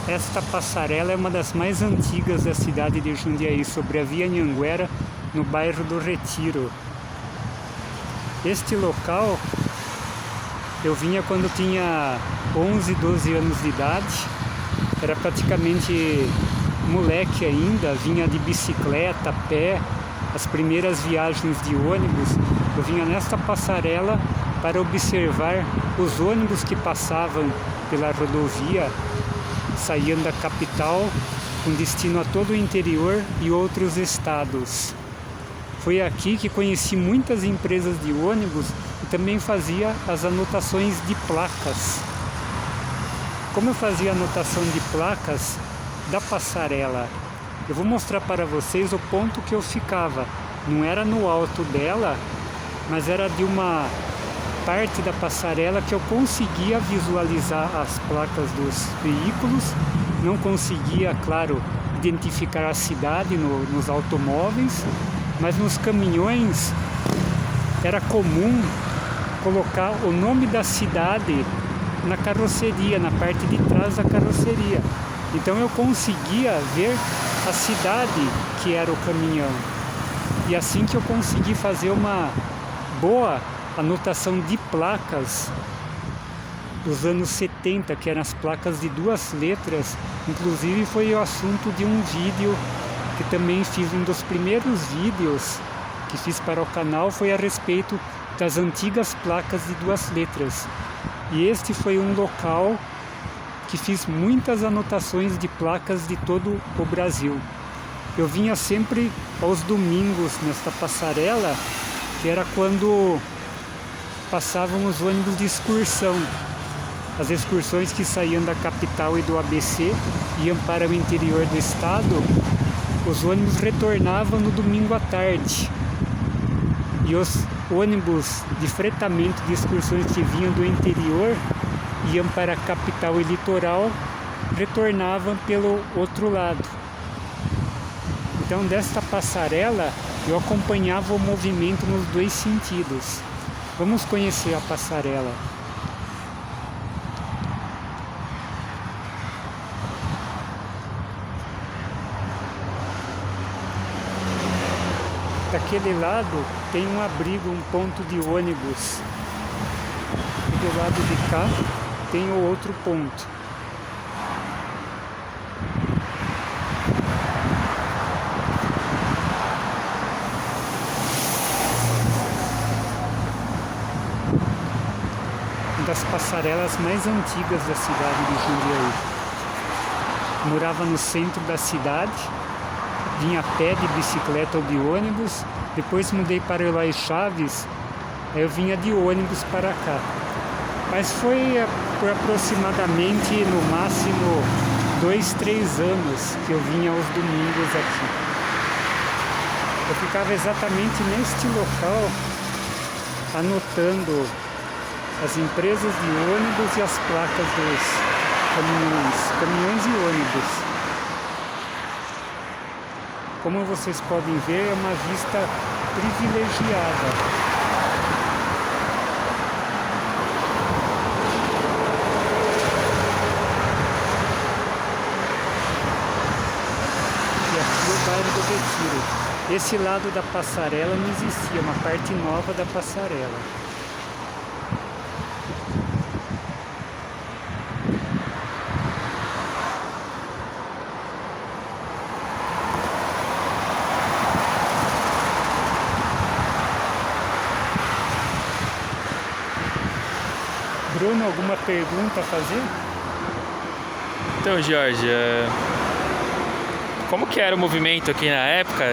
Esta passarela é uma das mais antigas da cidade de Jundiaí, sobre a Via Anhanguera, no bairro do Retiro. Este local eu vinha quando tinha 11, 12 anos de idade, era praticamente moleque ainda, vinha de bicicleta, a pé, as primeiras viagens de ônibus. Eu vinha nesta passarela para observar os ônibus que passavam pela rodovia, saíam da capital com destino a todo o interior e outros estados. Foi aqui que conheci muitas empresas de ônibus e também fazia as anotações de placas. Como eu fazia a anotação de placas da passarela, eu vou mostrar para vocês o ponto que eu ficava. Não era no alto dela, mas era de uma parte da passarela que eu conseguia visualizar as placas dos veículos. Não conseguia, claro, identificar a cidade nos automóveis, mas nos caminhões era comum colocar o nome da cidade na carroceria, na parte de trás da carroceria. Então eu conseguia ver a cidade que era o caminhão. E assim que eu consegui fazer uma boa anotação de placas dos anos 70, que eram as placas de 2 letras. Inclusive foi o assunto de um vídeo que também fiz, um dos primeiros vídeos que fiz para o canal foi a respeito das antigas placas de 2 letras. E este foi um local que fiz muitas anotações de placas de todo o Brasil. Eu vinha sempre aos domingos nesta passarela, que era quando passavam os ônibus de excursão. As excursões que saíam da capital e do ABC iam para o interior do estado, os ônibus retornavam no domingo à tarde. E os ônibus de fretamento de excursões que vinham do interior iam para a capital e litoral, retornavam pelo outro lado. Então, desta passarela, eu acompanhava o movimento nos 2 sentidos. Vamos conhecer a passarela. Daquele lado tem um abrigo, um ponto de ônibus. E do lado de cá tem o outro ponto. Uma das passarelas mais antigas da cidade de Jundiaí. Morava no centro da cidade, vinha a pé, de bicicleta ou de ônibus. Depois mudei para Eloy Chaves, aí eu vinha de ônibus para cá. Mas foi por aproximadamente, no máximo, 2, 3 anos que eu vinha aos domingos aqui. Eu ficava exatamente neste local, anotando as empresas de ônibus e as placas dos caminhões e ônibus. Como vocês podem ver, é uma vista privilegiada. E aqui é o bairro do Retiro. Esse lado da passarela não existia, uma parte nova da passarela. Bruno, alguma pergunta a fazer? Então, Jorge, como que era o movimento aqui na época?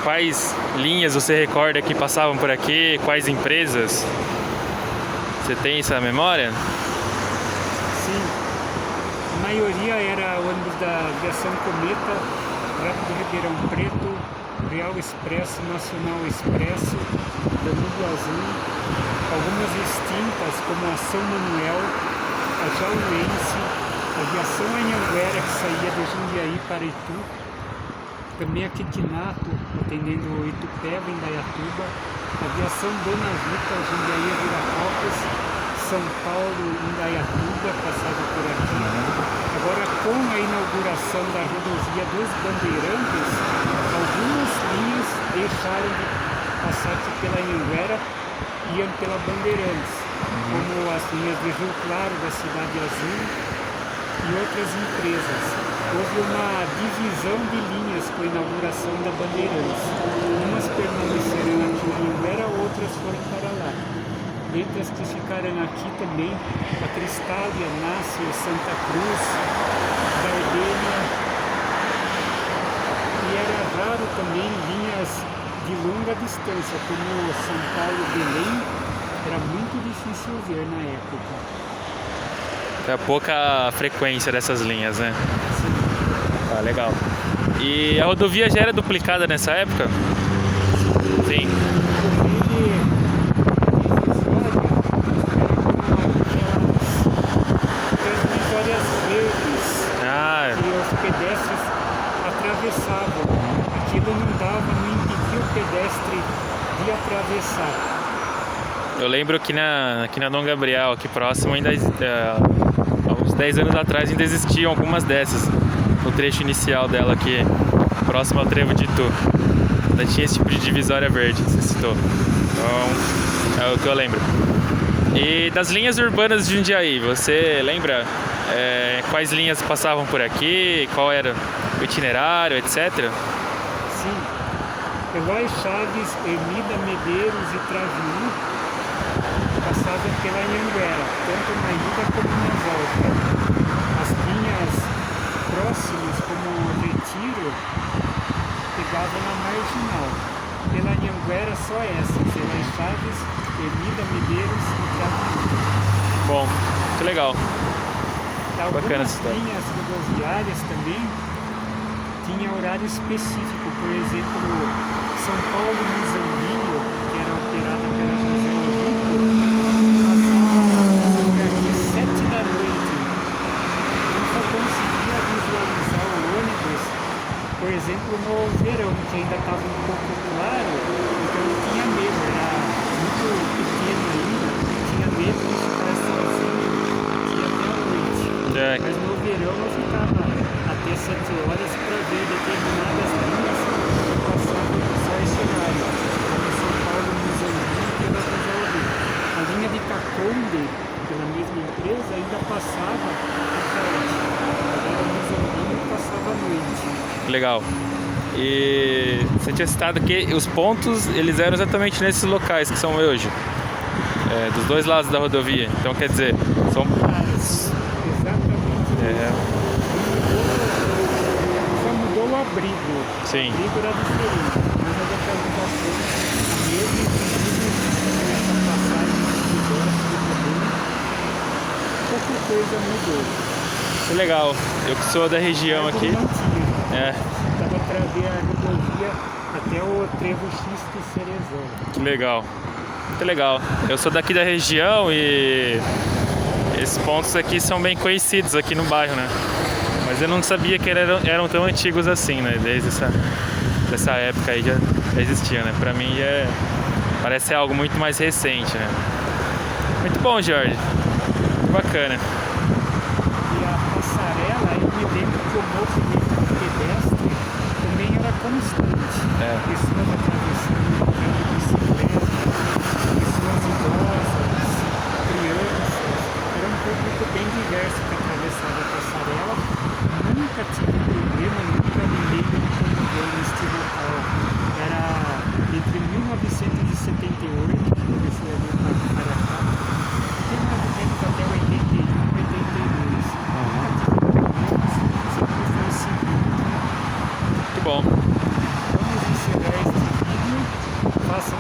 Quais linhas você recorda que passavam por aqui? Quais empresas? Você tem essa memória? Sim. A maioria era ônibus da Aviação Cometa, Rápido Ribeirão Preto, Real Expresso, Nacional Expresso, Danúbio Azul. Algumas extintas, como a São Manuel, a Jauense, a Aviação Anhanguera, que saía de Jundiaí para Itu, também a Quitinato, atendendo Itupeva, Indaiatuba, a Aviação Dona Vita, Jundiaí, Viracopos, São Paulo, Indaiatuba, passava por aqui. Agora, com a inauguração da rodovia dos Bandeirantes, algumas linhas deixaram de passar aqui pela Anhanguera e iam pela Bandeirantes, como as linhas de Rio Claro, da Cidade Azul e outras empresas. Houve uma divisão de linhas com a inauguração da Bandeirantes. Umas permaneceram aqui em Anhanguera, outras foram para lá. Dentre as que ficaram aqui também, a Cristália, Nácio, Santa Cruz, Gardênia. E era raro também linhas de longa distância, como São Paulo-Belém, era muito difícil ver na época. É pouca frequência dessas linhas, né? Sim. Ah, legal. E a rodovia já era duplicada nessa época? Sim. Que os pedestres atravessavam. Aquilo não dava, não impedia o pedestre de atravessar. Eu lembro que aqui na Dom Gabriel, aqui próximo, ainda há uns 10 anos atrás ainda existiam algumas dessas no trecho inicial dela aqui, próximo ao Trevo de Itu. Ainda tinha esse tipo de divisória verde que você citou. Então, é o que eu lembro. E das linhas urbanas de Jundiaí, você lembra quais linhas passavam por aqui, qual era o itinerário, etc? Sim. Eloy Chaves, Ermida Medeiros e Traviú passavam pela Anhanguera, tanto na ida como na volta. As linhas próximas, como Retiro, pegavam na Marginal. Pela Anhanguera só essas, Eloy Chaves, Ermida Medeiros e Traviú. Bom, que legal. Bacana essa história. Linhas rodoviárias também tinha horário específico, por exemplo, São Paulo-Muzambinho, que era operada pela José Olímpio, passava às 7 da noite. Eu só conseguia visualizar o ônibus, por exemplo, no verão, que ainda estava um pouco claro, então eu tinha medo, era muito pequeno ainda, tinha medo de ficar sozinho e até a noite. Mas no verão eu ficava até 7 horas para ver determinadas linhas que passavam só esse horário, como São Paulo, Muzambinho e pela José Olímpio. A linha de Caconde, pela mesma empresa, ainda passava à tarde. Agora Muzambinho passava à noite. Legal. E você tinha citado que os pontos eles eram exatamente nesses locais que são hoje, dos dois lados da rodovia. Então quer dizer, são só mudou o abrigo. Sim. O abrigo era diferente, mas a localização mesmo, inclusive essa passagem de Goiás, pouca coisa mudou. Que legal. Eu que sou da região aqui. Não tinha. Dava para ver a rodovia até o Trevo X de Cerezão. Que legal. Muito legal. Eu sou daqui da região e esses pontos aqui são bem conhecidos aqui no bairro, né? Mas eu não sabia que eram tão antigos assim, né? Desde essa época aí já existia, né? Pra mim parece algo muito mais recente, né? Muito bom, Jorge. Muito bacana. E a passarela, eu me lembro que o movimento de pedestre também era constante. Pessoas atravessando de bicicleta, pessoas idosas, crianças. Era um público bem diverso que atravessava a passarela. Nunca tive problema, nunca ninguém me incomodou neste local. Era entre 1978, que comecei a vir para cá, e mais ou menos até 81, 82. Sempre foi seguro. Muito bom. Vamos encerrar este vídeo. Façam